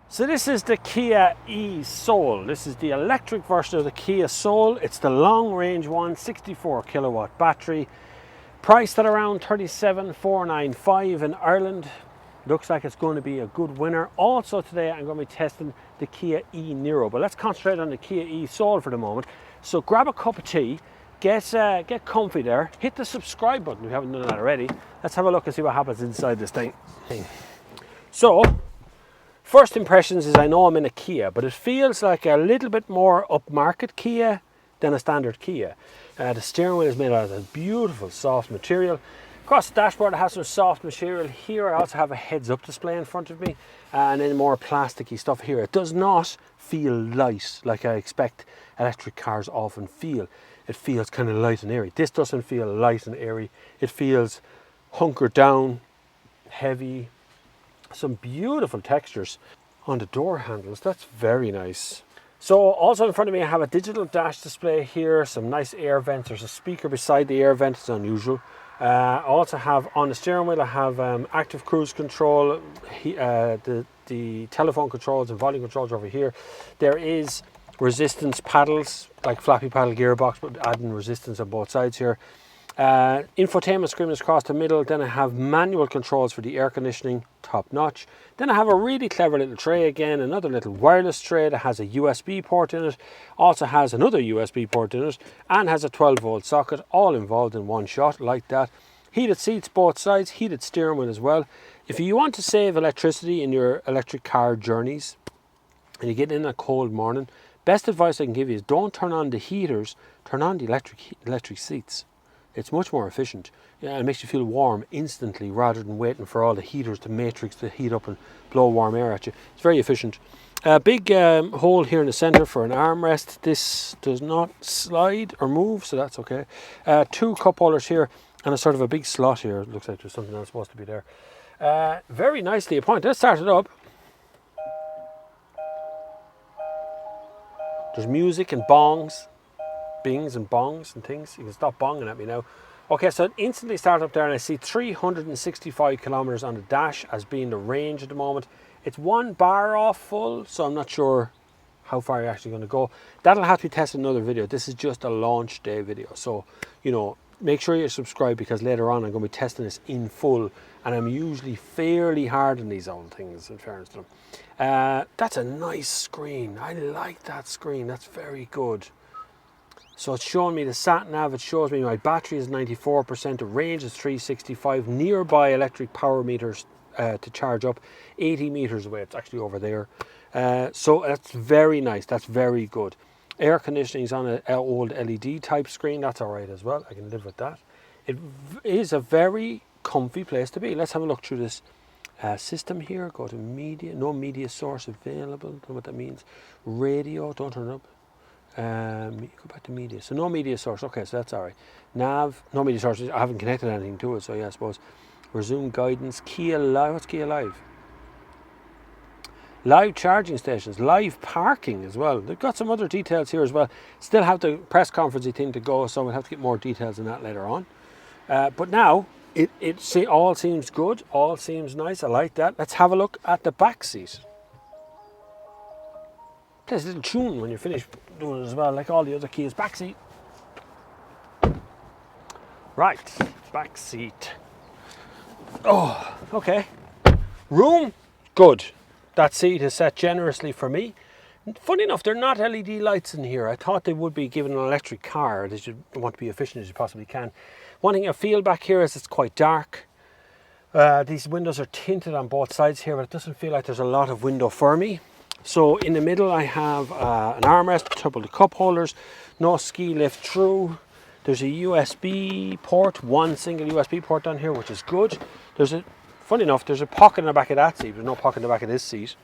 So this is the Kia e-Soul. This is the electric version of the Kia Soul. It's the long range one, 64 kilowatt battery. Priced at around 37,495 in Ireland. Looks like it's going to be a good winner. Also today I'm going to be testing the Kia e-Nero, but let's concentrate on the Kia e-Soul for the moment. So grab a cup of tea, get comfy there, hit the subscribe button if you haven't done that already. Let's have a look and see what happens inside this thing. So, first impressions is I know I'm in a Kia, but it feels like a little bit more upmarket Kia than a standard Kia. The steering wheel is made out of a beautiful soft material. Across the dashboard it has some soft material. Here I also have a heads-up display in front of me and then more plasticky stuff here. It does not feel light like I expect electric cars often feel. It feels kind of light and airy. This doesn't feel light and airy. It feels hunkered down, heavy. Some beautiful textures on the door handles. That's very nice. So also in front of me I have a digital dash display here, some nice air vents. There's a speaker beside the air vent, it's unusual. I also have on the steering wheel I have active cruise control, the telephone controls and volume controls over here. There is resistance paddles, like flappy paddle gearbox, but adding resistance on both sides here. Infotainment screen is across the middle. Then I have manual controls for the air conditioning, top notch. Then I have a really clever little tray again, another little wireless tray that has a USB port in it, also has another USB port in it, and has a 12-volt socket, all involved in one shot like that. Heated seats both sides, heated steering wheel as well. If you want to save electricity in your electric car journeys, and you get in a cold morning, best advice I can give you is don't turn on the heaters, turn on the electric seats. It's much more efficient. Yeah, it makes you feel warm instantly rather than waiting for all the heaters to matrix to heat up and blow warm air at you. It's very efficient. A big hole here in the center for an armrest. This does not slide or move, so that's okay. Two cup holders here and a sort of a big slot here. It looks like there's something else supposed to be there. Very nicely appointed. Let's start it up. There's music and bongs. Bings and bongs and things. You can stop bonging at me now. Okay, so it instantly started up there and I see 365 kilometers on the dash as being the range at the moment. It's 1 bar off full, so I'm not sure how far you're actually going to go. That'll have to be tested in another video. This is just a launch day video. So, you know, make sure you subscribe because later on I'm going to be testing this in full and I'm usually fairly hard on these old things in fairness to them. That's a nice screen. I like that screen. That's very good. So it's showing me the sat nav, it shows me my battery is 94%, the range is 365, nearby electric power meters to charge up, 80 meters away, it's actually over there. So that's very nice, that's very good. Air conditioning is on an old LED type screen, that's alright as well, I can live with that. It is a very comfy place to be. Let's have a look through this system here, go to media, no media source available, don't know what that means. Radio, don't turn it up. Go back to media. So no media source. Okay, so that's all right. Nav, no media source. I haven't connected anything to it, so yeah, I suppose. Resume guidance. Kia Live. What's Kia Live? Live charging stations. Live parking as well. They've got some other details here as well. Still have the press conference thing to go, so we'll have to get more details on that later on. But now it all seems good. All seems nice. I like that. Let's have a look at the back seat. Plays a little tune when you're finished doing it as well, like all the other Kia's. Back seat. Right, back seat. Oh, okay. Room, good. That seat is set generously for me. Funny enough, they're not LED lights in here. I thought they would be, given an electric car. They should want to be efficient as you possibly can. One thing I feel back here is it's quite dark. These windows are tinted on both sides here, but it doesn't feel like there's a lot of window for me. So in the middle I have an armrest, couple of cup holders, no ski lift through. There's a USB port, one single USB port down here, which is good. Funny enough, there's a pocket in the back of that seat, there's no pocket in the back of this seat.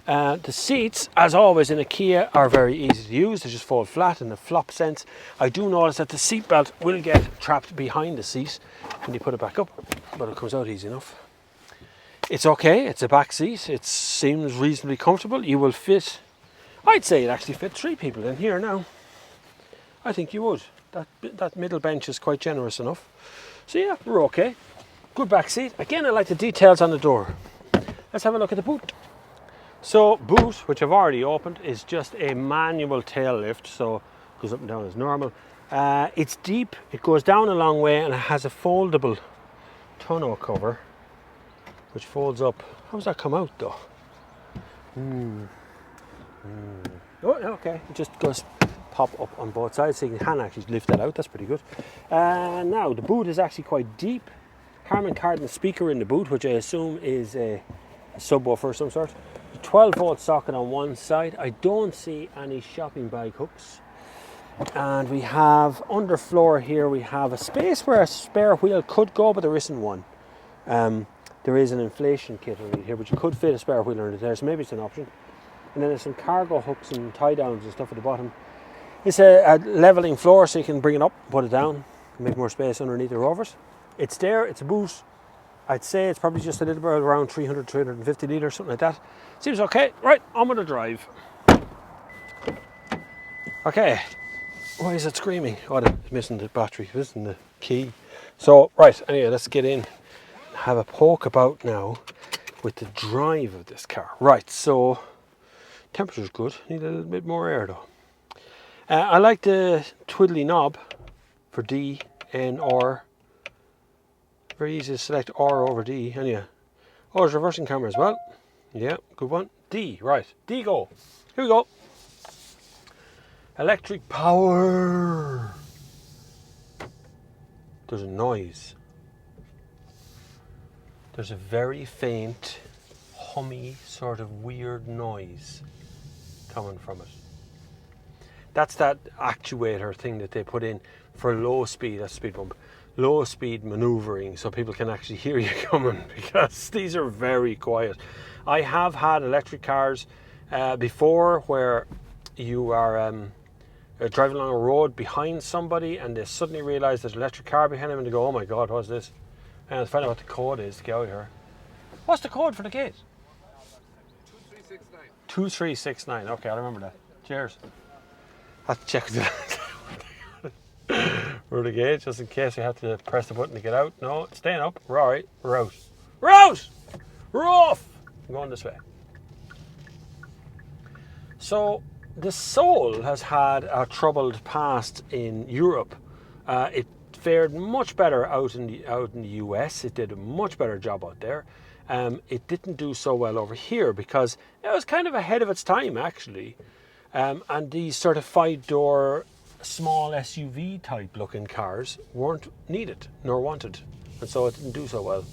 The seats, as always in a Kia, are very easy to use. They just fold flat in the flop sense. I do notice that the seat belt will get trapped behind the seat when you put it back up, but it comes out easy enough. It's okay, it's a back seat, it seems reasonably comfortable. You will fit, I'd say it actually fit 3 people in here now. I think you would. That middle bench is quite generous enough. So yeah, we're okay. Good back seat. Again, I like the details on the door. Let's have a look at the boot. So boot, which I've already opened, is just a manual tail lift, so it goes up and down as normal. It's deep, it goes down a long way, and it has a foldable tonneau cover which folds up. How does that come out though? Oh, okay, it just goes pop up on both sides, so you can actually lift that out. That's pretty good. Now the boot is actually quite deep. Harman Kardon speaker in the boot, which I assume is a subwoofer of some sort. 12-volt socket on one side. I don't see any shopping bag hooks. And we have underfloor here, we have a space where a spare wheel could go, but there isn't one. There is an inflation kit underneath here, but you could fit a spare wheel under there, so maybe it's an option. And then there's some cargo hooks and tie downs and stuff at the bottom. It's a leveling floor, so you can bring it up, put it down, make more space underneath the rovers. It's there, it's a boot. I'd say it's probably just a little bit around 300, 350 litres, something like that. Seems okay. Right, on with the drive. Okay, why is it screaming? Oh, it's missing the battery, missing the key. So, right, anyway, let's get in and have a poke about now with the drive of this car. Right, so temperature's good, need a little bit more air though. I like the twiddly knob for D, N, R. Very easy to select R over D, anyway. Oh, there's reversing camera as well. Yeah, good one. D, right, D go. Here we go. Electric power. There's a noise. There's a very faint, hummy, sort of weird noise coming from it. That's that actuator thing that they put in for low speed, that's speed bump, low speed maneuvering, so people can actually hear you coming, because these are very quiet. I have had electric cars before where you are driving along a road behind somebody and they suddenly realise there's an electric car behind them and they go, oh my god, what's this? And I find out what the code is to get out here. What's the code for the gate? 2369. 2369, okay, I'll remember that. Cheers. I have to check for the gate, just in case we have to press the button to get out. No, it's staying up. We're all right. We're out. We're out! We're off! I'm going this way. So, the Soul has had a troubled past in Europe. It fared much better out in the US. It did a much better job out there. It didn't do so well over here because it was kind of ahead of its time, actually. And these sort of 5-door small SUV type looking cars weren't needed nor wanted, and so it didn't do so well.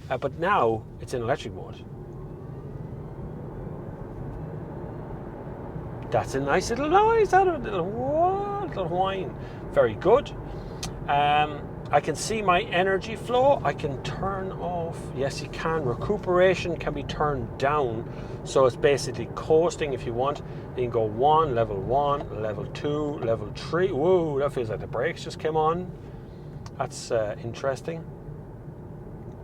But now it's in electric mode. That's a nice little noise, a little whine. Very good. I can see my energy flow. I can turn off. Yes, you can. Recuperation can be turned down. So it's basically coasting if you want. You can go level 1, level 2, level 3. Whoa, that feels like the brakes just came on. That's interesting.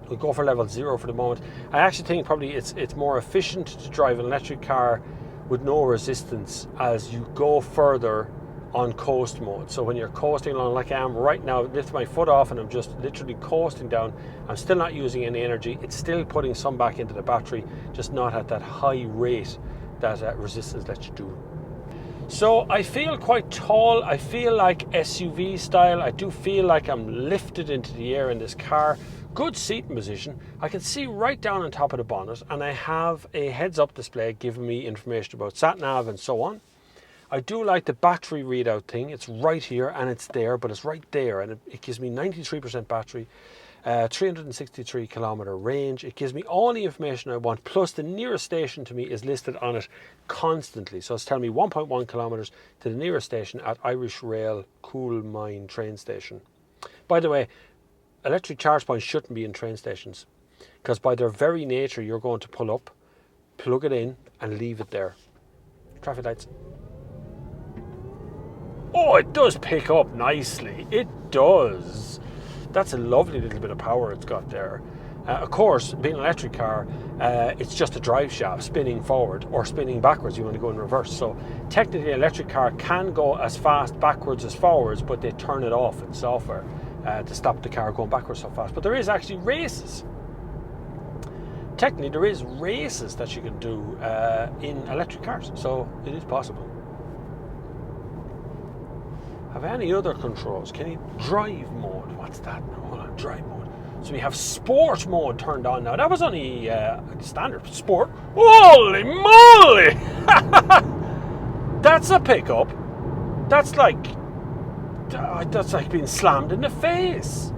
We'll go for level 0 for the moment. I actually think probably it's more efficient to drive an electric car with no resistance as you go further on coast mode. So when you're coasting along like I am right now, lift my foot off and I'm just literally coasting down. I'm still not using any energy. It's still putting some back into the battery, just not at that high rate that resistance lets you do. So I feel quite tall. I feel like SUV style. I do feel like I'm lifted into the air in this car. Good seating position. I can see right down on top of the bonnet, and I have a heads-up display giving me information about sat-nav and so on. I do like the battery readout thing. It's right here and it's there, but it's right there, and it gives me 93% battery, 363 kilometer range. It gives me all the information I want, plus the nearest station to me is listed on it constantly. So it's telling me 1.1 kilometers to the nearest station at Irish Rail Coolmine train station. By the way, electric charge points shouldn't be in train stations, because by their very nature you're going to pull up, plug it in and leave it there. Traffic lights. Oh, it does pick up nicely. It does. That's a lovely little bit of power it's got there. Of course, being an electric car, it's just a drive shaft spinning forward or spinning backwards. You want to go in reverse. So technically, an electric car can go as fast backwards as forwards, but they turn it off in software to stop the car going backwards so fast. But there is actually races. technically there is races that you can do in electric cars, so it is possible. Have any other controls? Can you drive mode? What's that? Hold on, drive mode. So we have sport mode turned on now. That was only standard sport. Holy moly! That's a pickup. That's like being slammed in the face.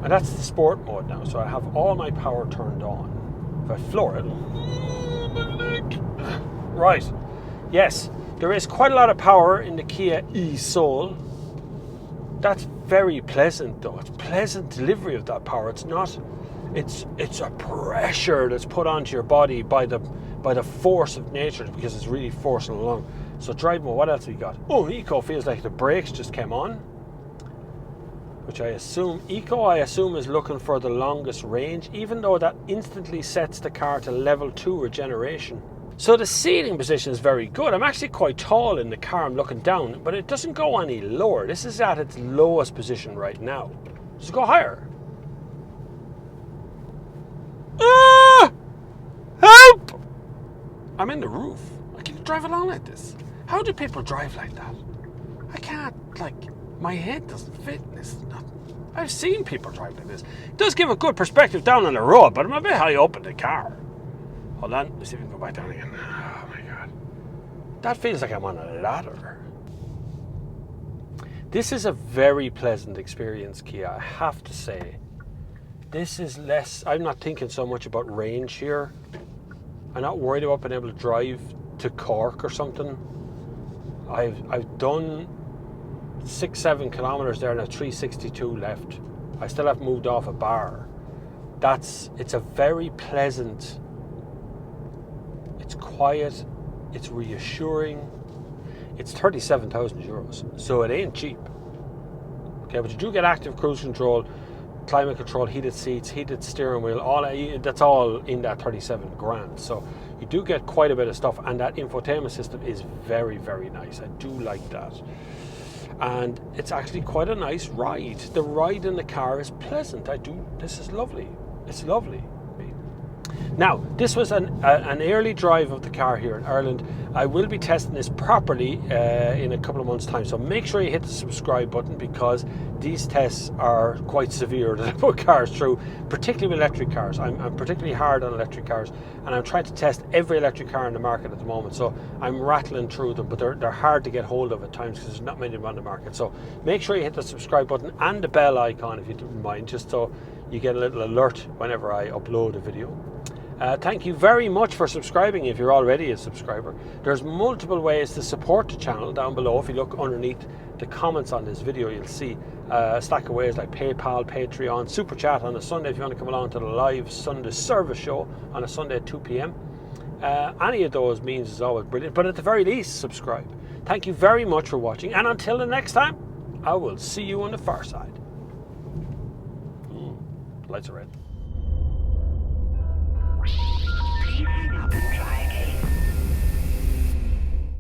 And that's the sport mode now. So I have all my power turned on. If I floor it, right? Yes, there is quite a lot of power in the Kia e-Soul. That's very pleasant though. It's pleasant delivery of that power. It's not, it's a pressure that's put onto your body by the force of nature, because it's really forcing along. So drive mode, what else we got? Oh, eco feels like the brakes just came on, which I assume is looking for the longest range, even though that instantly sets the car to level 2 regeneration. So the seating position is very good. I'm actually quite tall in the car, I'm looking down, but it doesn't go any lower. This is at its lowest position right now. Does it go higher? Ah! Help! I'm in the roof. I can drive along like this. How do people drive like that? I can't, like, my head doesn't fit in this. I've seen people drive like this. It does give a good perspective down on the road, but I'm a bit high up in the car. Hold on, let's see if we can go back down again. Oh my God. That feels like I'm on a ladder. This is a very pleasant experience, Kia, I have to say. This is less, I'm not thinking so much about range here. I'm not worried about being able to drive to Cork or something. I've done 6-7 kilometers there, now 362 left. I still haven't moved off a bar. It's a very pleasant, it's quiet, it's reassuring. It's 37,000 euros, so it ain't cheap. Okay, but you do get active cruise control, climate control, heated seats, heated steering wheel, that's all in that 37 grand. So you do get quite a bit of stuff, and that infotainment system is very, very nice. I do like that. And it's actually quite a nice ride. The ride in the car is pleasant. This is lovely. It's lovely. Now, this was an early drive of the car here in Ireland. I will be testing this properly in a couple of months' time, so make sure you hit the subscribe button, because these tests are quite severe that I put cars through, particularly with electric cars. I'm particularly hard on electric cars, and I'm trying to test every electric car in the market at the moment, so I'm rattling through them, but they're hard to get hold of at times because there's not many of them on the market. So make sure you hit the subscribe button and the bell icon if you don't mind, just so you get a little alert whenever I upload a video. Thank you very much for subscribing if you're already a subscriber. There's multiple ways to support the channel down below. If you look underneath the comments on this video, you'll see a stack of ways like PayPal, Patreon, Super Chat on a Sunday if you want to come along to the live Sunday service show on a Sunday at 2 p.m. Any of those means is always brilliant, but at the very least, subscribe. Thank you very much for watching, and until the next time, I will see you on the far side. Lights are red.